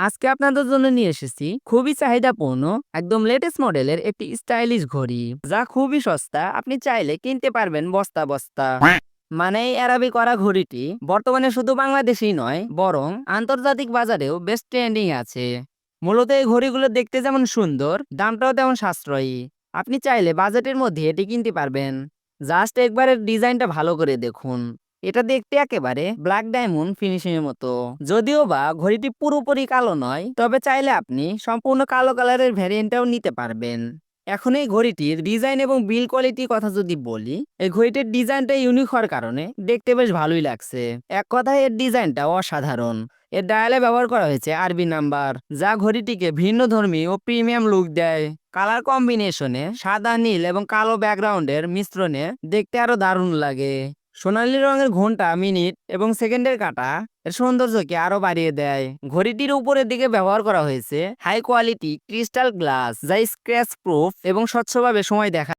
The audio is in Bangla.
আজকে আপনাদের জন্য নিয়ে এসেছি খুবই চাহিদাপূর্ণ একদম লেটেস্ট মডেলের একটি স্টাইলিশ ঘড়ি, যা খুবই সস্তা। আপনি চাইলে কিনতে পারবেন বস্তা বস্তা। মানে এই অ্যারাবিক করা ঘড়িটি বর্তমানে শুধু বাংলাদেশেই নয়, বরং আন্তর্জাতিক বাজারেও বেশ ট্রেন্ডিং আছে। মূলত এই ঘড়িগুলো দেখতে যেমন সুন্দর, দামটাও তেমন সাশ্রয়ী। আপনি চাইলে বাজেটের মধ্যে এটি কিনতে পারবেন। জাস্ট একবারের ডিজাইনটা ভালো করে দেখুন। এটা দেখতে একেবারে ব্ল্যাক ডায়মন্ড ফিনিশিং এর মতো। যদিও বা ঘড়িটি পুরোপুরি কালো নয়, তবে চাইলে আপনি সম্পূর্ণ কালো কালারের ভ্যারিয়েন্টটাও নিতে পারবেন। এখন এই ঘড়িটির ডিজাইন এবং বিল কোয়ালিটির কথা যদি বলি, এই ঘড়িটির ডিজাইনটা ইউনিক হওয়ার কারণে দেখতে বেশ ভালোই লাগছে। এক কথায় এর ডিজাইনটা অসাধারণ। এর ডায়ালে ব্যবহার করা হয়েছে আরবি নাম্বার, যা ঘড়িটিকে ভিন্নধর্মী ও প্রিমিয়াম লুক দেয়। কালার কম্বিনেশনে সাদা, নীল এবং কালো ব্যাকগ্রাউন্ডের মিশ্রণে দেখতে আরো দারুণ লাগে। সোনালী রঙের ঘন্টা, মিনিট এবং সেকেন্ডের কাঁটা এর সৌন্দর্যকে আরো বাড়িয়ে দেয়। ঘড়িটির উপরের দিকে ব্যবহার করা হয়েছে হাই কোয়ালিটি ক্রিস্টাল গ্লাস, যা স্ক্র্যাচ প্রুফ এবং স্বচ্ছভাবে সময় দেখা